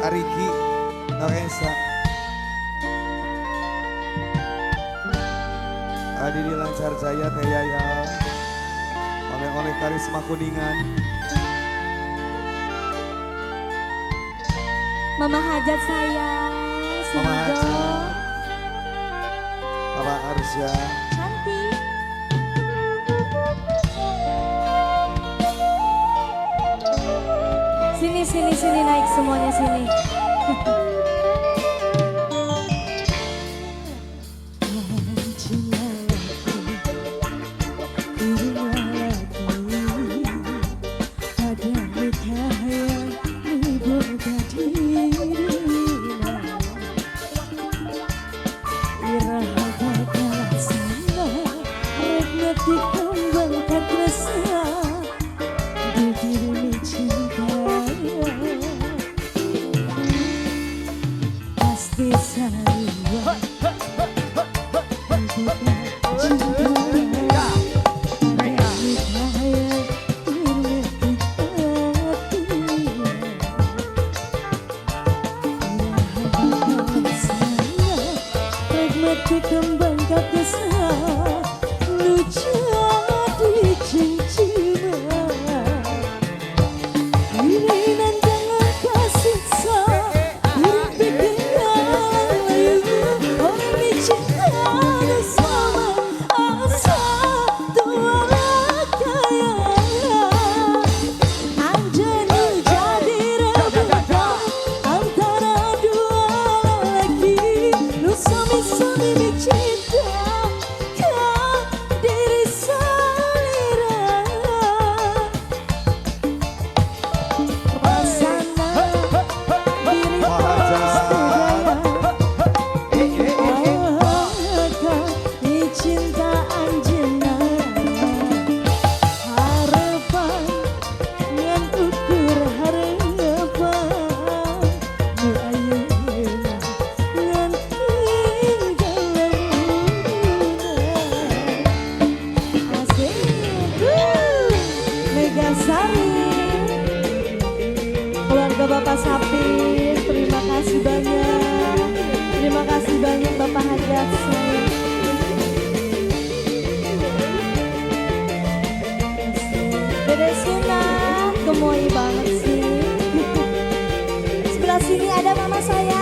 Ariki, Noresa, Adidi Lancar Jaya, Teh Yaya, oleh Karisma Kuningan, Mama Hajat sayang, Mama Sido, Hajat, Papa Arsya, cantik. Sini naik semuanya sini. Kembang kapesa lu jadi cincina ini nan jangan kasih sa diri bikin layu orang dicinta sama asa tua kaya anjani jadi rebutan antara dua lagi lu sami-sami cinta ke diri salira rasana diri di cinta anjena harapan ngan ukur harapan nu ayeuna ngan keluarga Bapak Sapir, terima kasih banyak. Terima kasih banyak Bapak Hajat. Dede Sunat, gemoy banget sih. Sebelah sini ada mama saya.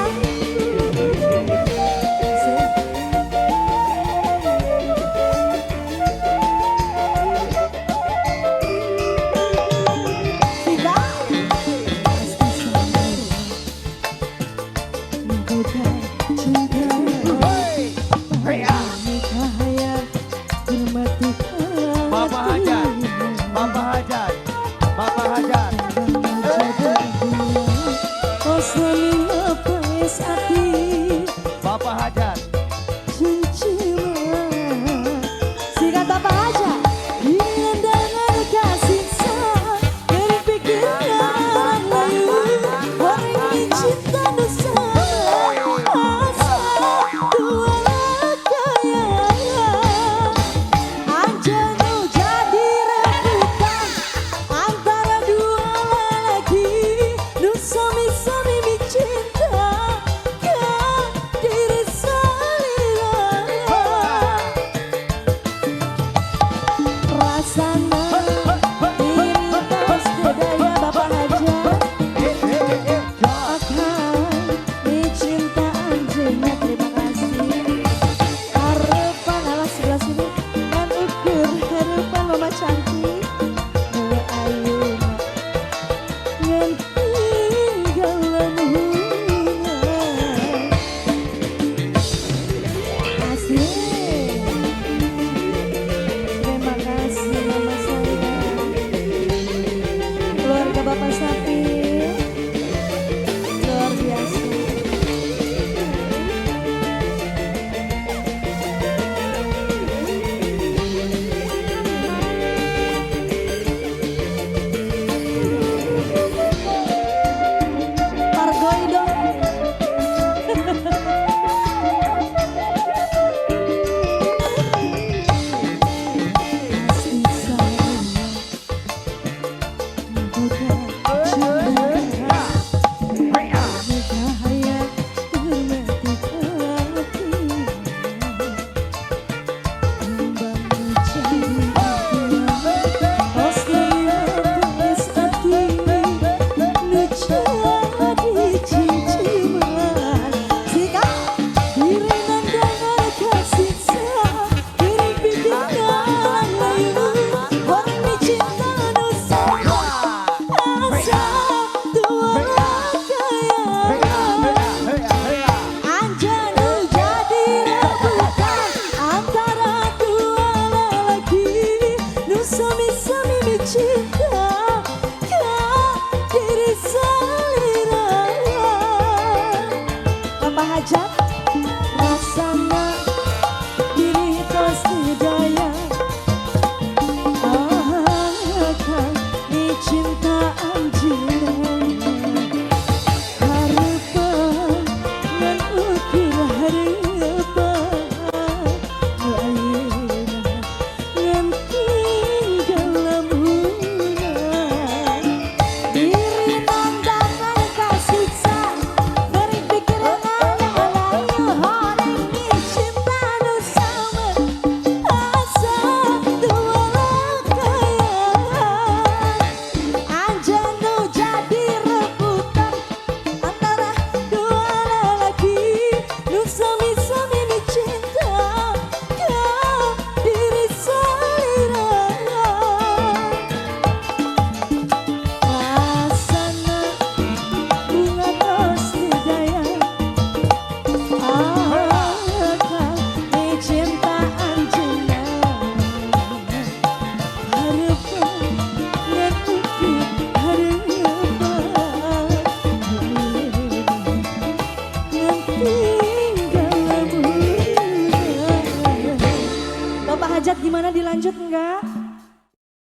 Bapak Hajat. Hajat rasana diri tos sedaya akan ni cinta anjina harapan ngan ukur harapan ayeuna ngan tinggal lamunan diri nandangan kasiksa beri pikiran alayu horeng ni cinta nu sama asa dua lakayan anjan nu jadi rebutan antara dua lelaki nu sami-sami ni cinta ka diri salira rasana bunga tos daya akan ni cinta anjeunna harapan ngan ukur harapan ngan tinggal lamunan. Bapak Hajat gimana, dilanjut enggak?